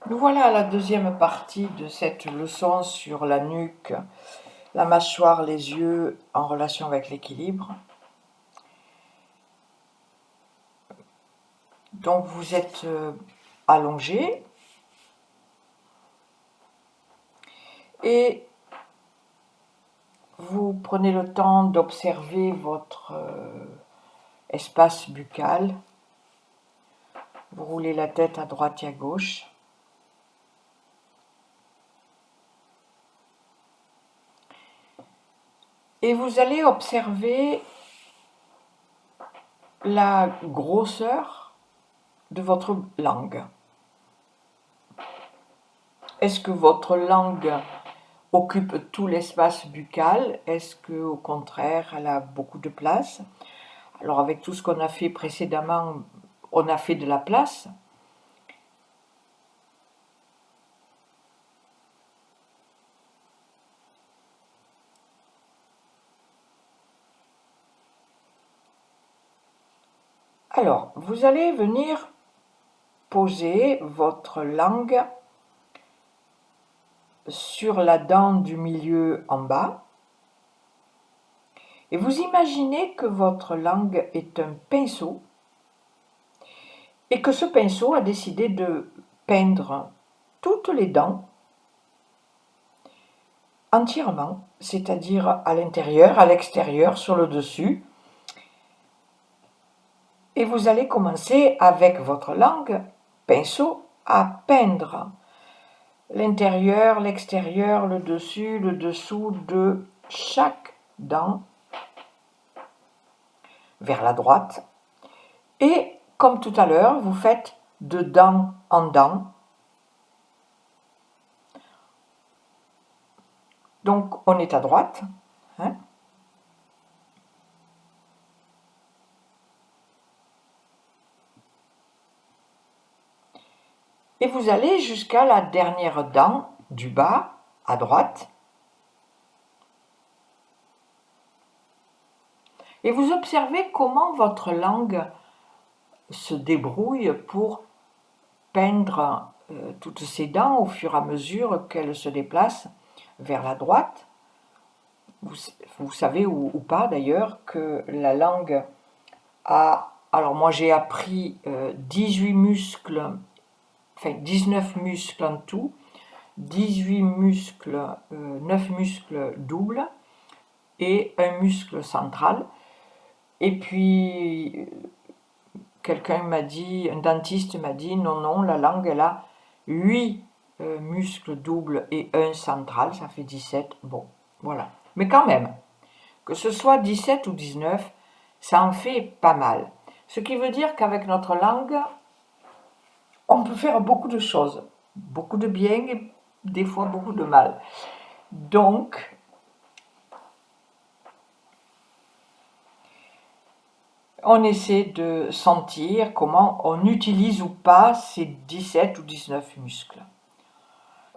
Nous voilà à la deuxième partie de cette leçon sur la nuque, la mâchoire, les yeux en relation avec l'équilibre. Donc vous êtes allongé et vous prenez le temps d'observer votre espace buccal. Vous roulez la tête à droite et à gauche. Et vous allez observer la grosseur de votre langue. Est-ce que votre langue occupe tout l'espace buccal? Est-ce que, au contraire, elle a beaucoup de place? Alors, avec tout ce qu'on a fait précédemment, on a fait de la place. Alors, vous allez venir poser votre langue sur la dent du milieu en bas. Et vous imaginez que votre langue est un pinceau et que ce pinceau a décidé de peindre toutes les dents entièrement, c'est-à-dire à l'intérieur, à l'extérieur, sur le dessus. Et vous allez commencer avec votre langue, pinceau, à peindre l'intérieur, l'extérieur, le dessus, le dessous de chaque dent vers la droite. Et comme tout à l'heure, vous faites de dent en dent. Donc on est à droite. Hein. Et vous allez jusqu'à la dernière dent du bas, à droite. Et vous observez comment votre langue se débrouille pour peindre toutes ces dents au fur et à mesure qu'elles se déplacent vers la droite. Vous savez ou pas d'ailleurs que la langue a... Alors moi j'ai appris 18 muscles, enfin 19 muscles en tout, 18 muscles, 9 muscles doubles et un muscle central. Et puis quelqu'un m'a dit, un dentiste m'a dit, non, la langue elle a 8 muscles doubles et un central, ça fait 17. Bon, voilà. Mais quand même, que ce soit 17 ou 19, ça en fait pas mal. Ce qui veut dire qu'avec notre langue, on peut faire beaucoup de choses. Beaucoup de bien et des fois beaucoup de mal. Donc, on essaie de sentir comment on utilise ou pas ces 17 ou 19 muscles.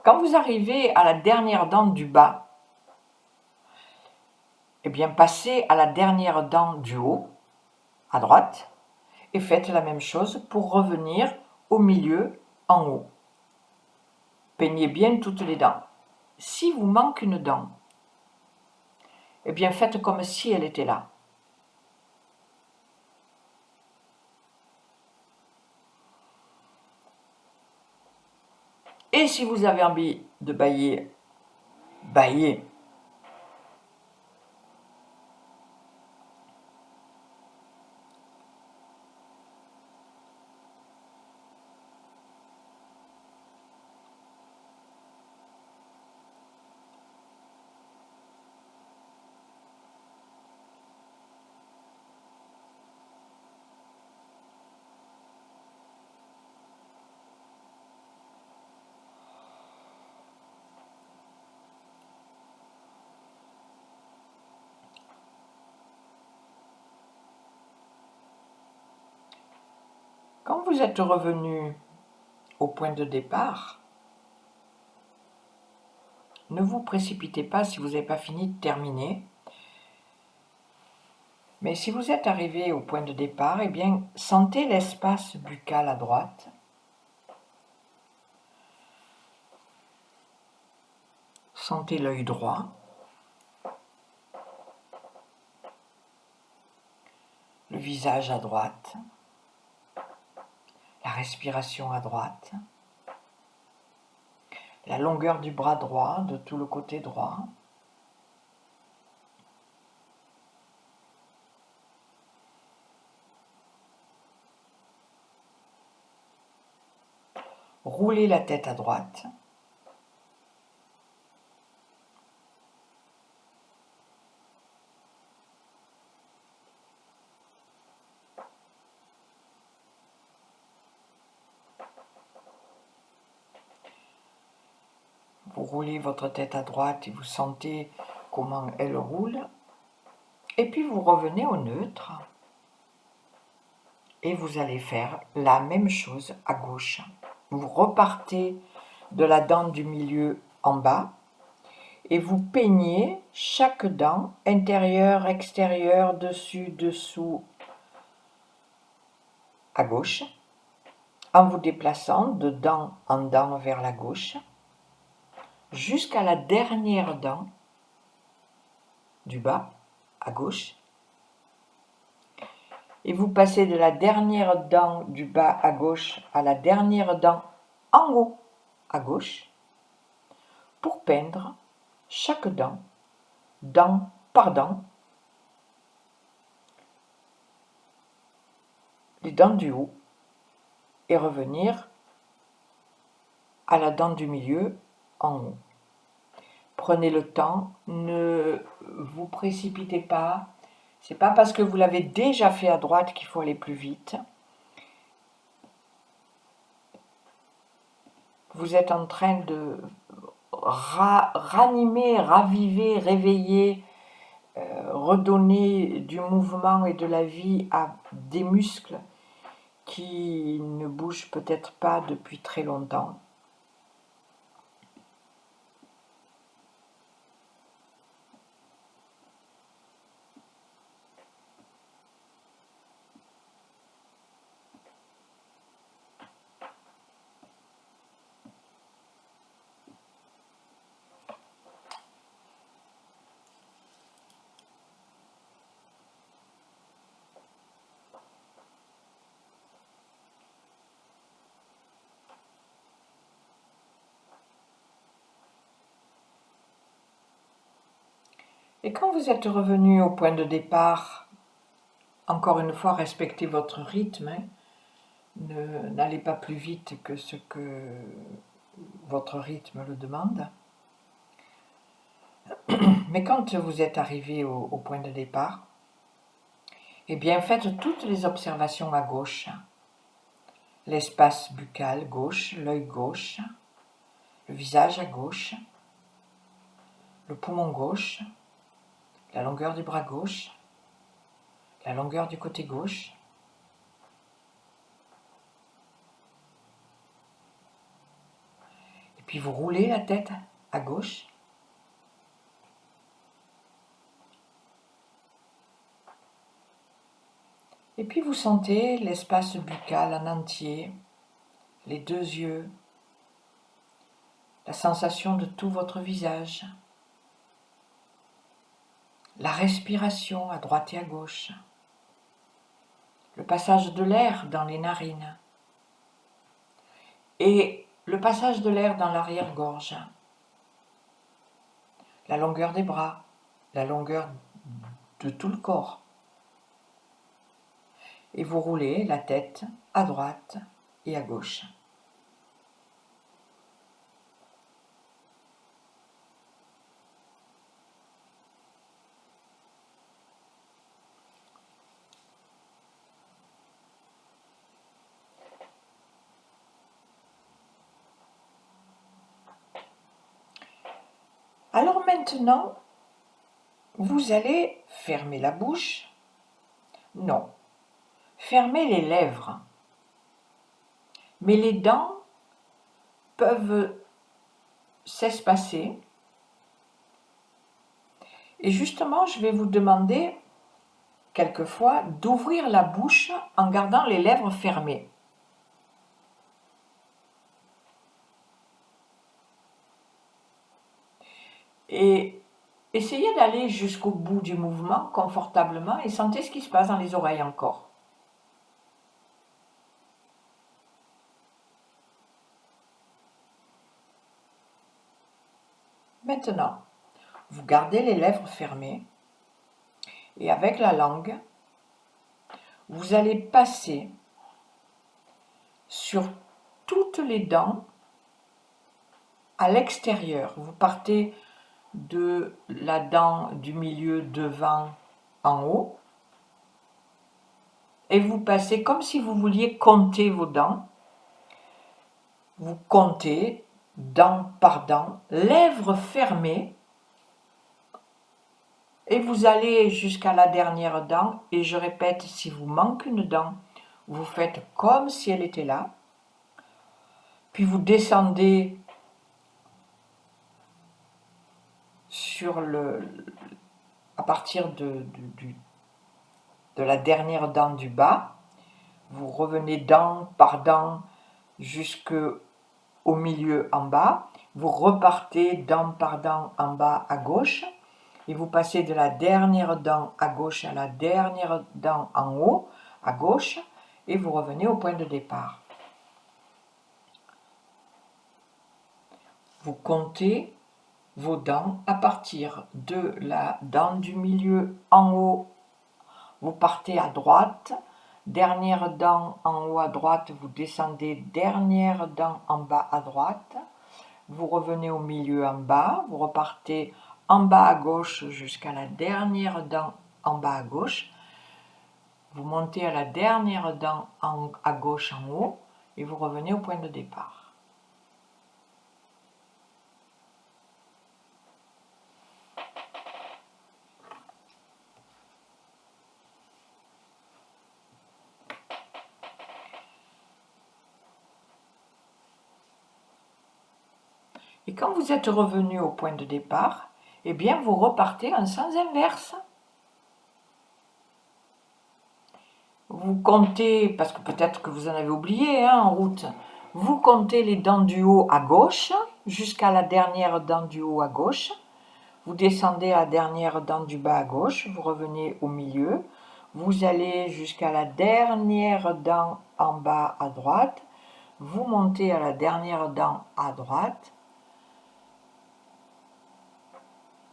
Quand vous arrivez à la dernière dent du bas, eh bien passez à la dernière dent du haut, à droite, et faites la même chose pour revenir au milieu, en haut. Peignez bien toutes les dents. Si vous manque une dent, eh bien faites comme si elle était là. Et si vous avez envie de bailler, baillez. Quand vous êtes revenu au point de départ, ne vous précipitez pas si vous n'avez pas fini de terminer. Mais si vous êtes arrivé au point de départ, eh bien, sentez l'espace buccal à droite. Sentez l'œil droit. Le visage à droite. La respiration à droite. La longueur du bras droit, de tout le côté droit. Roulez la tête à droite. Vous roulez votre tête à droite et vous sentez comment elle roule. Et puis vous revenez au neutre. Et vous allez faire la même chose à gauche. Vous repartez de la dent du milieu en bas et vous peignez chaque dent, intérieure, extérieure, dessus, dessous, à gauche, en vous déplaçant de dent en dent vers la gauche, jusqu'à la dernière dent du bas, à gauche. Et vous passez de la dernière dent du bas à gauche à la dernière dent en haut à gauche pour peindre chaque dent, dent par dent, les dents du haut et revenir à la dent du milieu en haut. Prenez le temps, ne vous précipitez pas. C'est pas parce que vous l'avez déjà fait à droite qu'il faut aller plus vite. Vous êtes en train de ranimer, raviver, réveiller, redonner du mouvement et de la vie à des muscles qui ne bougent peut-être pas depuis très longtemps. Et quand vous êtes revenu au point de départ, encore une fois, respectez votre rythme. N'allez pas plus vite que ce que votre rythme le demande. Mais quand vous êtes arrivé au point de départ, eh bien faites toutes les observations à gauche. L'espace buccal gauche, l'œil gauche, le visage à gauche, le poumon gauche, la longueur du bras gauche, la longueur du côté gauche. Et puis vous roulez la tête à gauche. Et puis vous sentez l'espace buccal en entier, les deux yeux, la sensation de tout votre visage, la respiration à droite et à gauche, le passage de l'air dans les narines et le passage de l'air dans l'arrière-gorge, la longueur des bras, la longueur de tout le corps. Et vous roulez la tête à droite et à gauche. Alors maintenant, vous allez fermer la bouche. Non, fermez les lèvres. Mais les dents peuvent s'espacer. Et justement, je vais vous demander quelquefois d'ouvrir la bouche en gardant les lèvres fermées. Et essayez d'aller jusqu'au bout du mouvement confortablement et sentez ce qui se passe dans les oreilles encore. Maintenant, vous gardez les lèvres fermées et avec la langue, vous allez passer sur toutes les dents à l'extérieur. Vous partez de la dent du milieu devant en haut et vous passez comme si vous vouliez compter vos dents. Vous comptez dent par dent, lèvres fermées, et vous allez jusqu'à la dernière dent. Et je répète, si vous manque une dent, vous faites comme si elle était là. Puis vous descendez sur à partir de la dernière dent du bas. Vous revenez dent par dent jusqu'au milieu en bas. Vous repartez dent par dent en bas à gauche. Et vous passez de la dernière dent à gauche à la dernière dent en haut à gauche. Et vous revenez au point de départ. Vous comptez vos dents à partir de la dent du milieu en haut. Vous partez à droite, dernière dent en haut à droite, vous descendez, dernière dent en bas à droite, vous revenez au milieu en bas, vous repartez en bas à gauche jusqu'à la dernière dent en bas à gauche, vous montez à la dernière dent à gauche en haut et vous revenez au point de départ. Et quand vous êtes revenu au point de départ, eh bien vous repartez en sens inverse. Vous comptez, parce que peut-être que vous en avez oublié en route, vous comptez les dents du haut à gauche jusqu'à la dernière dent du haut à gauche. Vous descendez à la dernière dent du bas à gauche, vous revenez au milieu. Vous allez jusqu'à la dernière dent en bas à droite. Vous montez à la dernière dent à droite.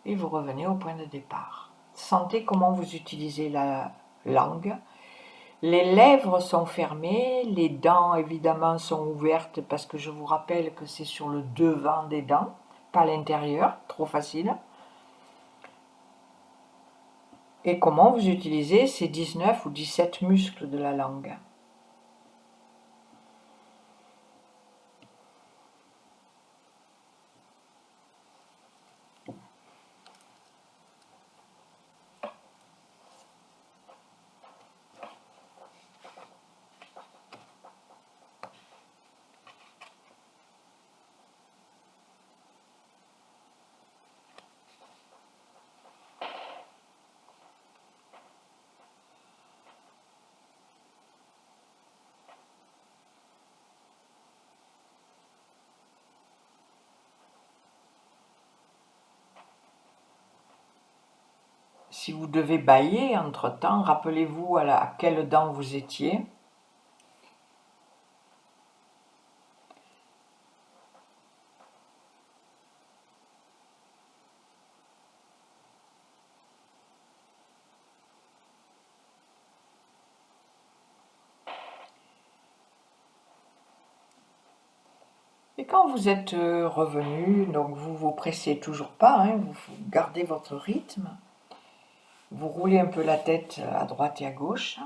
Et vous revenez au point de départ. Sentez comment vous utilisez la langue. Les lèvres sont fermées, les dents évidemment sont ouvertes parce que je vous rappelle que c'est sur le devant des dents, pas l'intérieur, trop facile. Et comment vous utilisez ces 19 ou 17 muscles de la langue. Si vous devez bâiller entre-temps, rappelez-vous à quelle dent vous étiez. Et quand vous êtes revenu, donc vous vous pressez toujours pas, hein, vous gardez votre rythme. Vous roulez un peu la tête à droite et à gauche.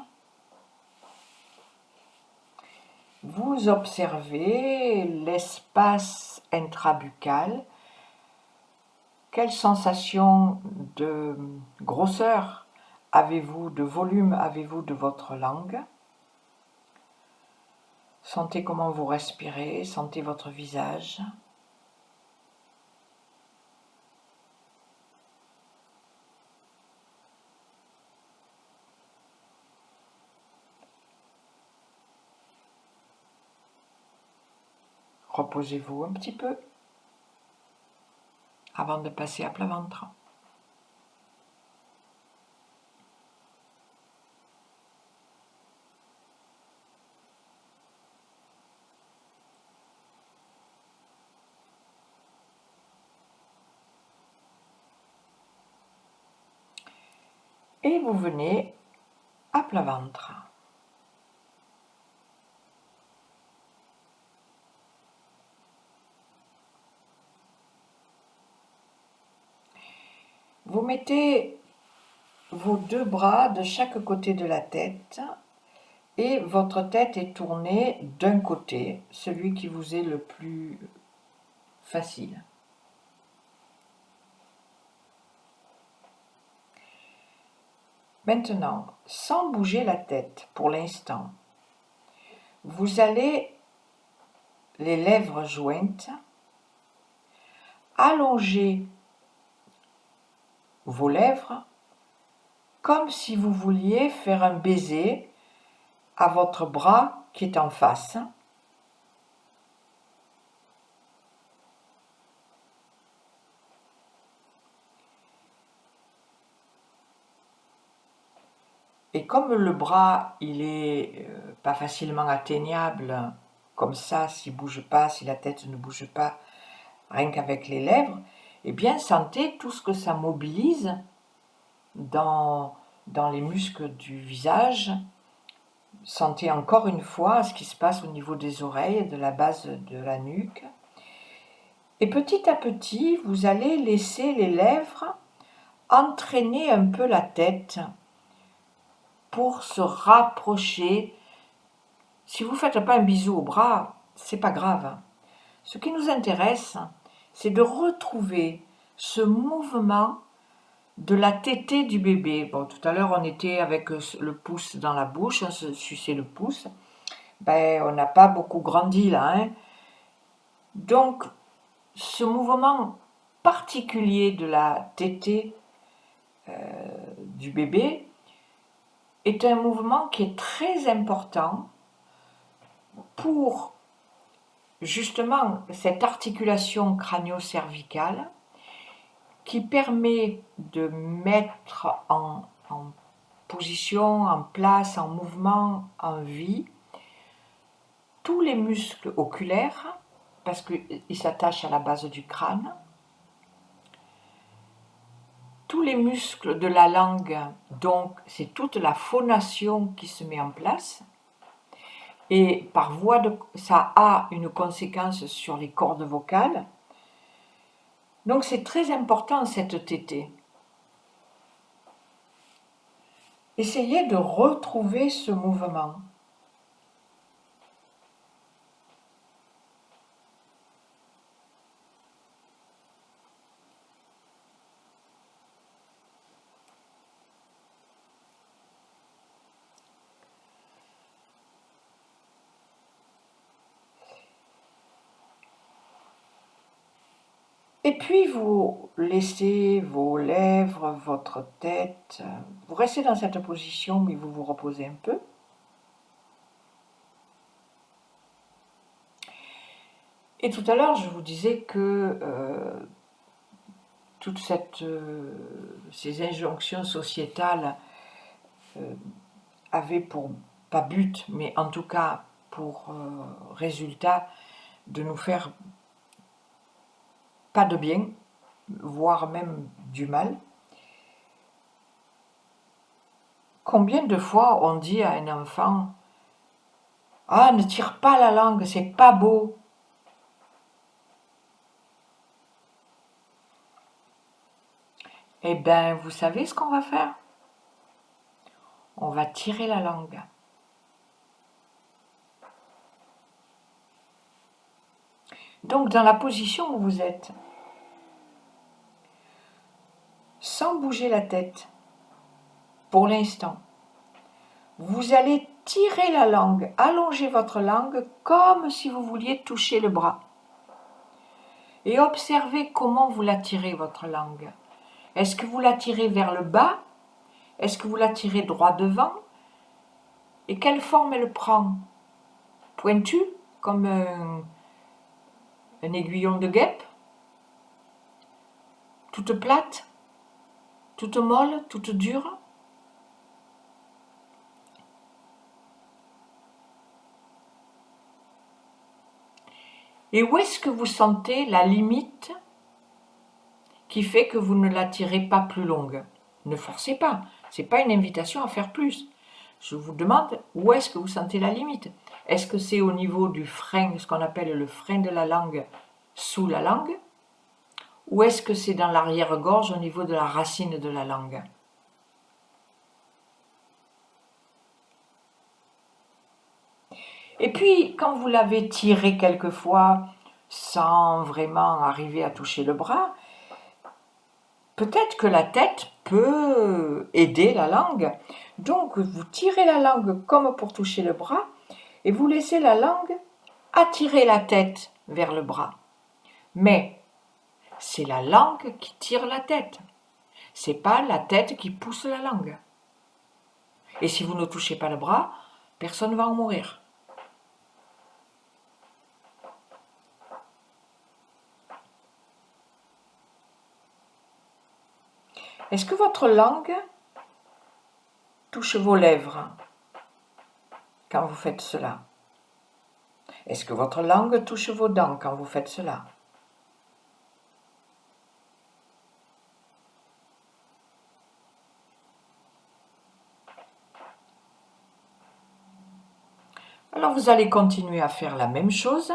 Vous observez l'espace intrabuccal. Quelle sensation de grosseur avez-vous, de volume avez-vous de votre langue? Sentez comment vous respirez, sentez votre visage. Reposez-vous un petit peu. avant de passer à plat ventre. Et vous venez à plat ventre. Vous mettez vos deux bras de chaque côté de la tête et votre tête est tournée d'un côté, celui qui vous est le plus facile. Maintenant, sans bouger la tête pour l'instant, vous allez, les lèvres jointes, allonger vos lèvres comme si vous vouliez faire un baiser à votre bras qui est en face. Et comme le bras, il est pas facilement atteignable, comme ça, s'il bouge pas, si la tête ne bouge pas, rien qu'avec les lèvres, eh bien, sentez tout ce que ça mobilise dans les muscles du visage. Sentez encore une fois ce qui se passe au niveau des oreilles, de la base de la nuque. Et petit à petit, vous allez laisser les lèvres entraîner un peu la tête pour se rapprocher. Si vous ne faites pas un bisou au bras, c'est pas grave. Ce qui nous intéresse, c'est de retrouver ce mouvement de la tétée du bébé. Bon, tout à l'heure, on était avec le pouce dans la bouche, on se suçait le pouce. Ben, on n'a pas beaucoup grandi là, hein. Donc, ce mouvement particulier de la tétée du bébé est un mouvement qui est très important pour justement cette articulation crânio-cervicale qui permet de mettre en position, en place, en mouvement, en vie, tous les muscles oculaires, parce qu'ils s'attachent à la base du crâne, tous les muscles de la langue, donc c'est toute la phonation qui se met en place, et par voie de, ça a une conséquence sur les cordes vocales. Donc c'est très important cette tétée. Essayez de retrouver ce mouvement. Et puis vous laissez vos lèvres, votre tête, vous restez dans cette position mais vous vous reposez un peu. Et tout à l'heure je vous disais que toutes ces injonctions sociétales avaient pour, pas but, mais en tout cas pour résultat de nous faire pas de bien, voire même du mal. Combien de fois on dit à un enfant « Ah, ne tire pas la langue, c'est pas beau !» Eh bien, vous savez ce qu'on va faire? On va tirer la langue. Donc, dans la position où vous êtes, sans bouger la tête, pour l'instant, vous allez tirer la langue, allonger votre langue comme si vous vouliez toucher le bras. Et observez comment vous la tirez, votre langue. Est-ce que vous la tirez vers le bas? Est-ce que vous la tirez droit devant? Et quelle forme elle prend? Pointue, comme un aiguillon de guêpe? toute plate, toute molle, toute dure. Et où est-ce que vous sentez la limite qui fait que vous ne la tirez pas plus longue? Ne forcez pas, ce n'est pas une invitation à faire plus. Je vous demande où est-ce que vous sentez la limite. Est-ce que c'est au niveau du frein, ce qu'on appelle le frein de la langue, sous la langue? Ou est-ce que c'est dans l'arrière-gorge, au niveau de la racine de la langue? Et puis, quand vous l'avez tiré quelquefois, sans vraiment arriver à toucher le bras, peut-être que la tête peut aider la langue. Donc, vous tirez la langue comme pour toucher le bras, et vous laissez la langue attirer la tête vers le bras. Mais c'est la langue qui tire la tête. C'est pas la tête qui pousse la langue. Et si vous ne touchez pas le bras, personne ne va en mourir. Est-ce que votre langue touche vos lèvres quand vous faites cela? Est-ce que votre langue touche vos dents quand vous faites cela? Alors vous allez continuer à faire la même chose,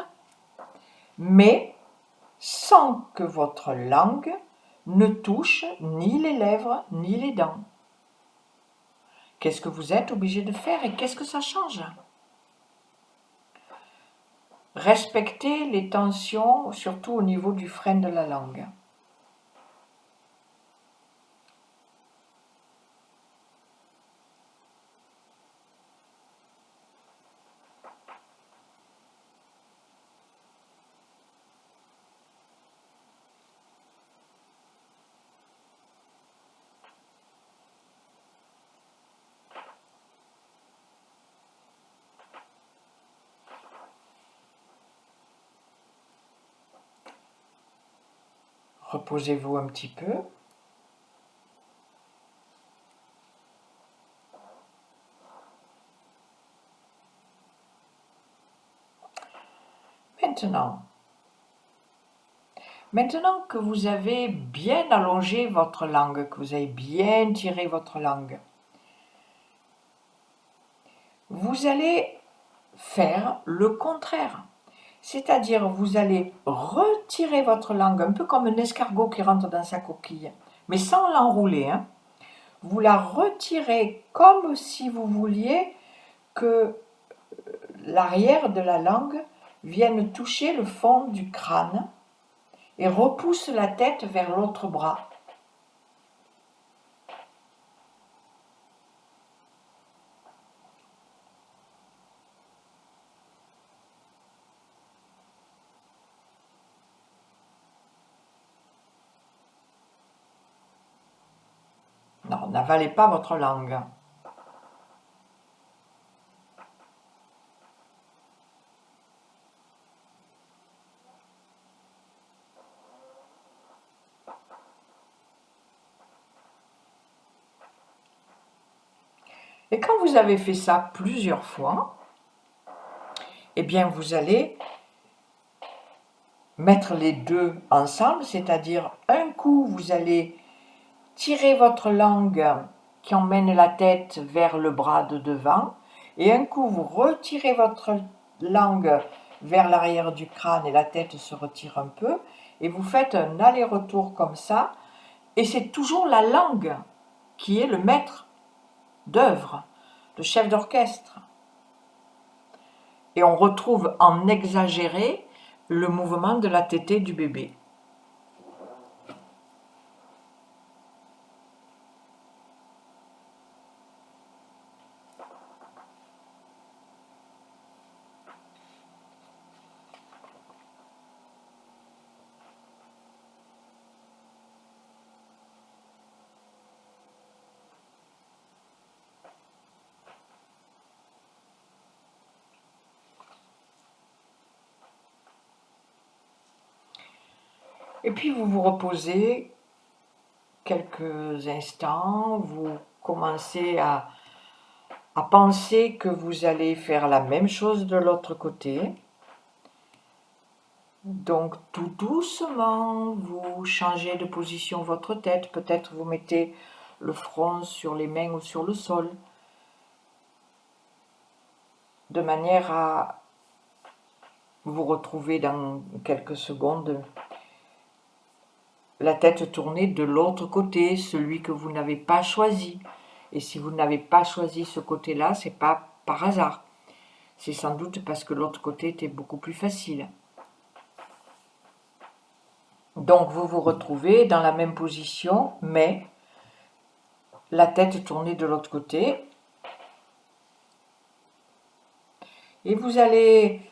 mais sans que votre langue ne touche ni les lèvres ni les dents. Qu'est-ce que vous êtes obligé de faire et qu'est-ce que ça change? Respectez les tensions, surtout au niveau du frein de la langue. Reposez-vous un petit peu. Maintenant que vous avez bien allongé votre langue, que vous avez bien tiré votre langue, vous allez faire le contraire. C'est-à-dire, vous allez retirer votre langue, un peu comme un escargot qui rentre dans sa coquille, mais sans l'enrouler, hein. Vous la retirez comme si vous vouliez que l'arrière de la langue vienne toucher le fond du crâne et repousse la tête vers l'autre bras. Non, n'avalez pas votre langue. Et quand vous avez fait ça plusieurs fois, eh bien vous allez mettre les deux ensemble, c'est-à-dire un coup vous allez tirer votre langue qui emmène la tête vers le bras de devant, et un coup vous retirez votre langue vers l'arrière du crâne et la tête se retire un peu, et vous faites un aller-retour comme ça, et c'est toujours la langue qui est le maître d'œuvre, le chef d'orchestre. Et on retrouve en exagéré le mouvement de la tétée du bébé. Et puis vous vous reposez quelques instants, vous commencez à penser que vous allez faire la même chose de l'autre côté. Donc tout doucement, vous changez de position votre tête. Peut-être vous mettez le front sur les mains ou sur le sol, de manière à vous retrouver dans quelques secondes la tête tournée de l'autre côté, celui que vous n'avez pas choisi. Et si vous n'avez pas choisi ce côté-là, c'est pas par hasard. C'est sans doute parce que l'autre côté était beaucoup plus facile. Donc vous vous retrouvez dans la même position, mais la tête tournée de l'autre côté. Et vous allez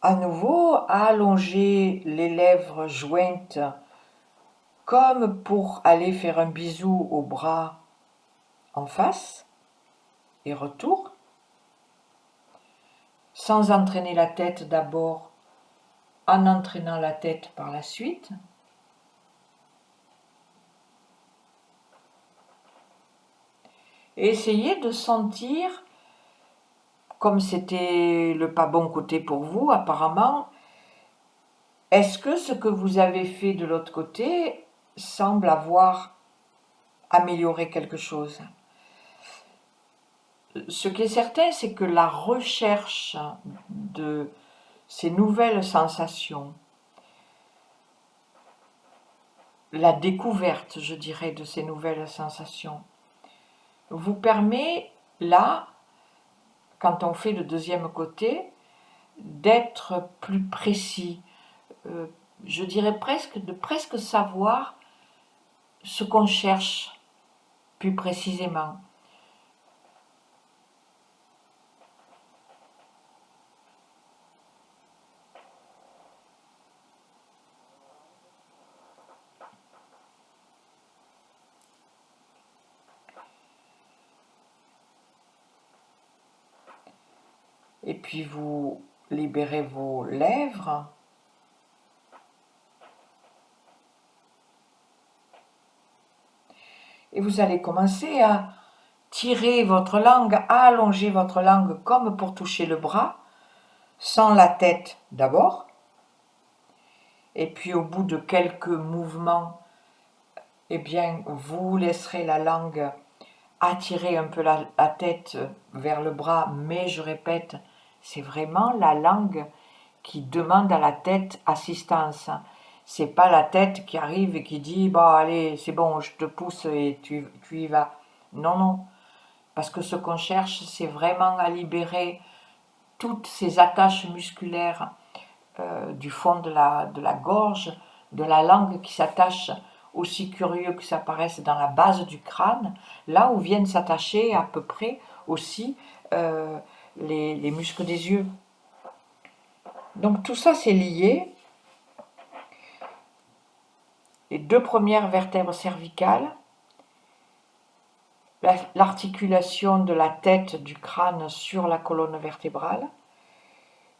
à nouveau allonger les lèvres jointes comme pour aller faire un bisou au bras en face et retour, sans entraîner la tête d'abord, en entraînant la tête par la suite. Et essayez de sentir, comme c'était le pas bon côté pour vous apparemment, est-ce que ce que vous avez fait de l'autre côté semble avoir amélioré quelque chose? Ce qui est certain, c'est que la recherche de ces nouvelles sensations, la découverte, je dirais, de ces nouvelles sensations, vous permet, là, quand on fait le deuxième côté, d'être plus précis, je dirais presque savoir ce qu'on cherche plus précisément. Et puis vous libérez vos lèvres. Et vous allez commencer à tirer votre langue, à allonger votre langue comme pour toucher le bras, sans la tête d'abord. Et puis au bout de quelques mouvements, eh bien, vous laisserez la langue attirer un peu la tête vers le bras, mais je répète, c'est vraiment la langue qui demande à la tête assistance. C'est pas la tête qui arrive et qui dit bah allez, c'est bon, je te pousse et tu y vas. Non, non. Parce que ce qu'on cherche, c'est vraiment à libérer toutes ces attaches musculaires du fond de la gorge, de la langue qui s'attache, aussi curieux que ça paraisse, dans la base du crâne, là où viennent s'attacher à peu près aussi les muscles des yeux. Donc tout ça c'est lié. Les deux premières vertèbres cervicales, l'articulation de la tête du crâne sur la colonne vertébrale,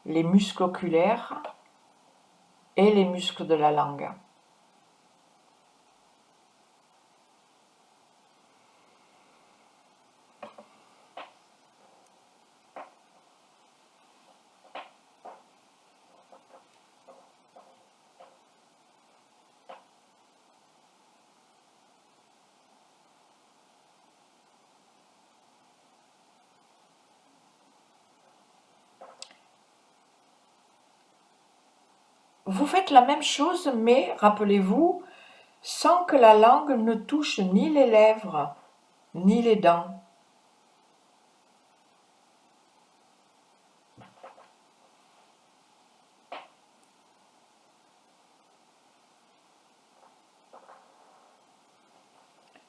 les muscles oculaires et les muscles de la langue. Vous faites la même chose, mais rappelez-vous, sans que la langue ne touche ni les lèvres, ni les dents.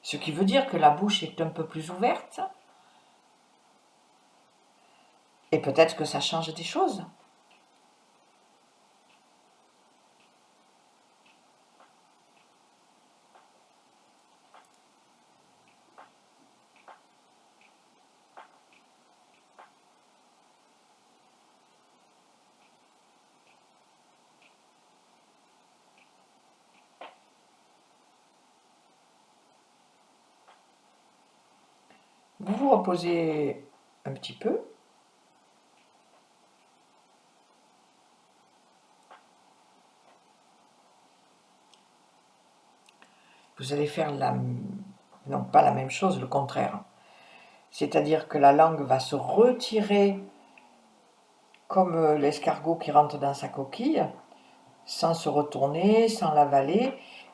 Ce qui veut dire que la bouche est un peu plus ouverte. Et peut-être que ça change des choses. Vous vous reposez un petit peu. Vous allez faire non pas la même chose, le contraire. C'est-à-dire que la langue va se retirer comme l'escargot qui rentre dans sa coquille, sans se retourner, sans l'avaler.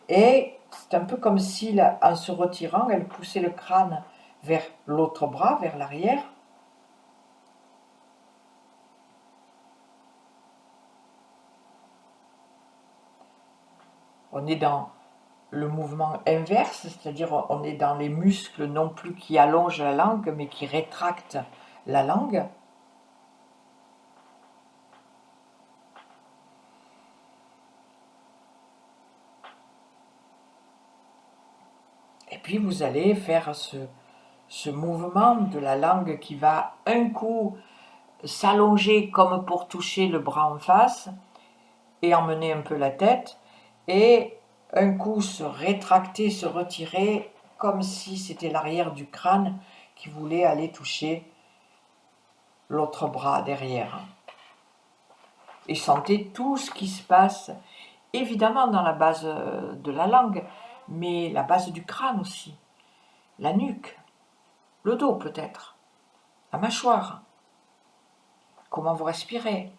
Et c'est un peu comme si, en se retirant, elle poussait le crâne vers l'autre bras, vers l'arrière. On est dans le mouvement inverse, c'est-à-dire on est dans les muscles non plus qui allongent la langue, mais qui rétractent la langue. Et puis vous allez faire ce mouvement de la langue qui va un coup s'allonger comme pour toucher le bras en face et emmener un peu la tête, et un coup se rétracter, se retirer, comme si c'était l'arrière du crâne qui voulait aller toucher l'autre bras derrière. Et sentez tout ce qui se passe, évidemment dans la base de la langue, mais la base du crâne aussi, la nuque, le dos peut-être, la mâchoire, comment vous respirez.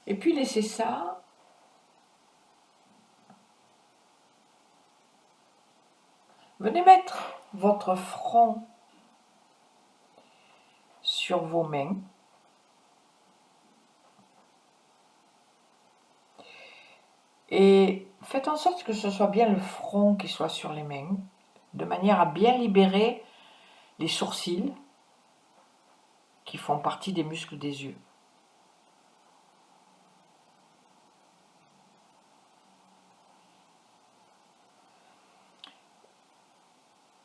Et puis laissez ça. Venez mettre votre front sur vos mains. Et faites en sorte que ce soit bien le front qui soit sur les mains, de manière à bien libérer les sourcils qui font partie des muscles des yeux.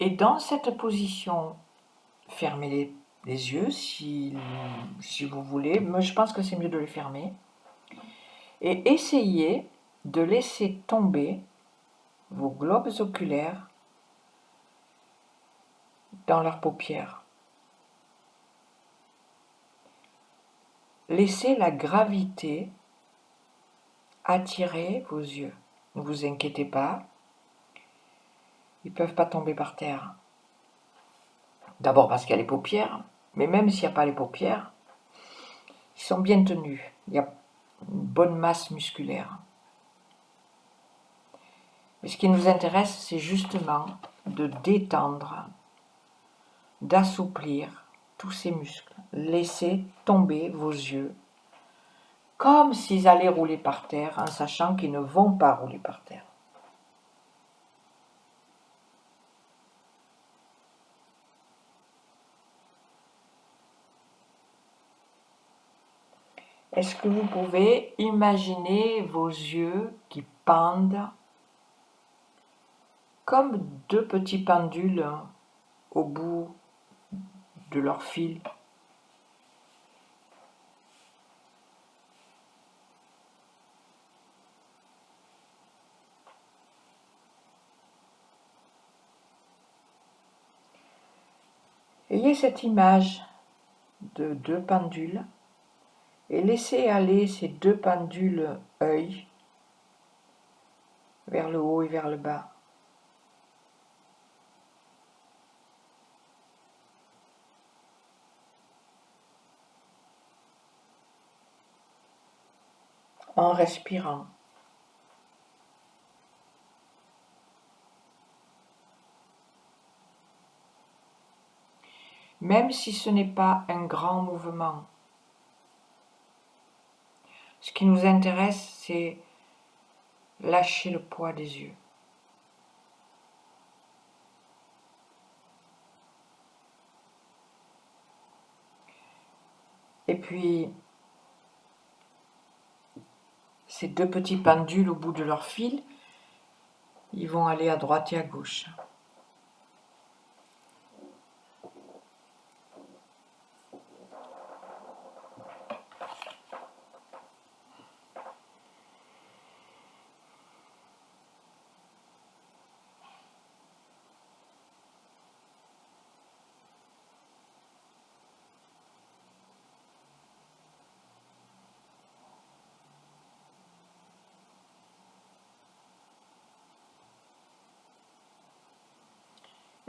Et dans cette position, fermez les yeux si vous voulez, mais je pense que c'est mieux de les fermer. Et essayez de laisser tomber vos globes oculaires dans leurs paupières. Laissez la gravité attirer vos yeux. Ne vous inquiétez pas, ils ne peuvent pas tomber par terre. D'abord parce qu'il y a les paupières, mais même s'il n'y a pas les paupières, ils sont bien tenus. Il y a une bonne masse musculaire. Mais ce qui nous intéresse, c'est justement de détendre, d'assouplir tous ces muscles. Laissez tomber vos yeux comme s'ils allaient rouler par terre, en sachant qu'ils ne vont pas rouler par terre. Est-ce que vous pouvez imaginer vos yeux qui pendent comme deux petits pendules au bout de leur fil? Ayez cette image de deux pendules et laissez aller ces deux pendules œil vers le haut et vers le bas. En respirant. Même si ce n'est pas un grand mouvement. Ce qui nous intéresse, c'est lâcher le poids des yeux. Et puis, ces deux petits pendules au bout de leur fil, ils vont aller à droite et à gauche.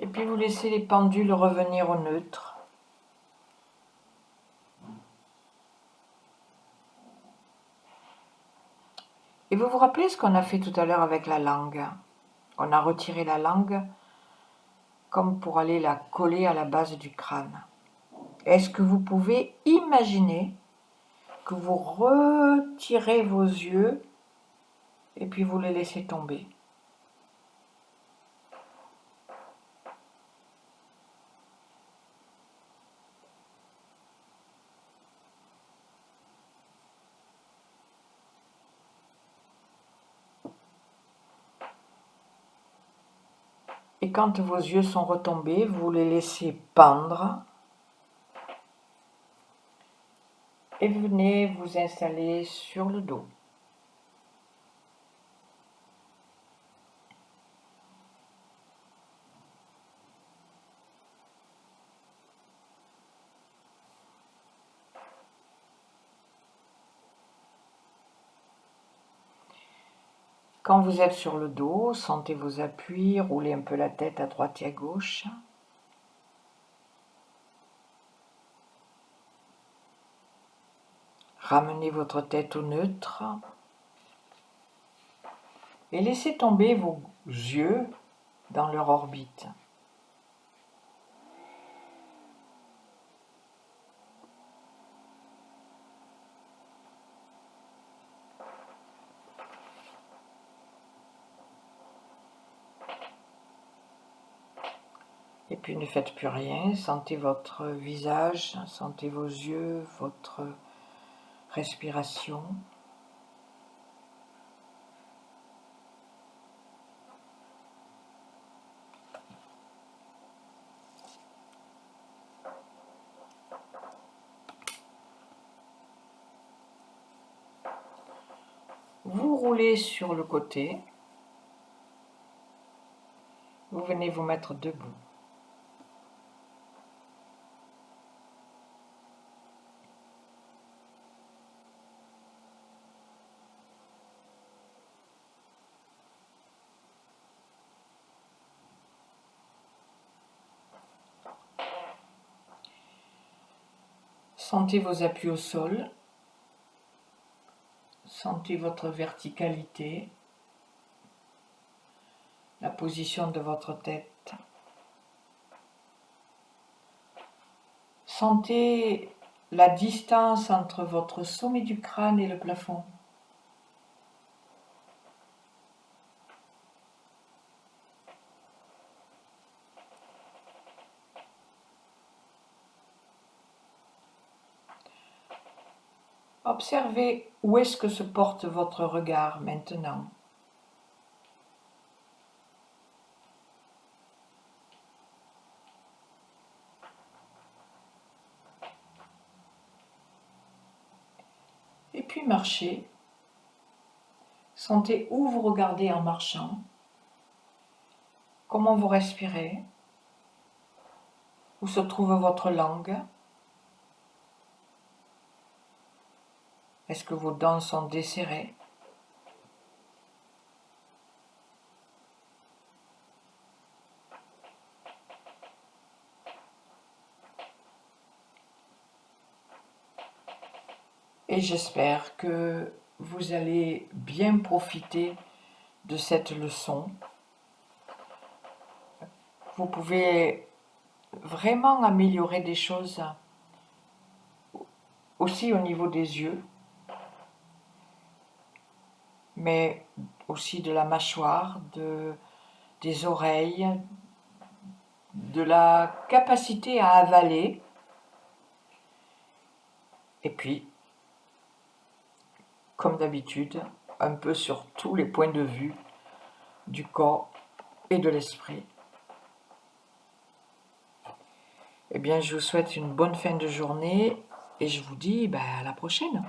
Et puis vous laissez les pendules revenir au neutre. Et vous vous rappelez ce qu'on a fait tout à l'heure avec la langue? On a retiré la langue comme pour aller la coller à la base du crâne. Est-ce que vous pouvez imaginer que vous retirez vos yeux et puis vous les laissez tomber? Et quand vos yeux sont retombés, vous les laissez pendre et venez vous installer sur le dos. Quand vous êtes sur le dos, sentez vos appuis, roulez un peu la tête à droite et à gauche. Ramenez votre tête au neutre et laissez tomber vos yeux dans leur orbite. Et puis ne faites plus rien, sentez votre visage, sentez vos yeux, votre respiration. Vous roulez sur le côté, vous venez vous mettre debout. Sentez vos appuis au sol, sentez votre verticalité, la position de votre tête. Sentez la distance entre votre sommet du crâne et le plafond. Observez où est-ce que se porte votre regard maintenant. Et puis marchez. Sentez où vous regardez en marchant, comment vous respirez, où se trouve votre langue. Est-ce que vos dents sont desserrées? Et j'espère que vous allez bien profiter de cette leçon. Vous pouvez vraiment améliorer des choses aussi au niveau des yeux, mais aussi de la mâchoire, des oreilles, de la capacité à avaler. Et puis, comme d'habitude, un peu sur tous les points de vue du corps et de l'esprit. Eh bien, je vous souhaite une bonne fin de journée et je vous dis à la prochaine.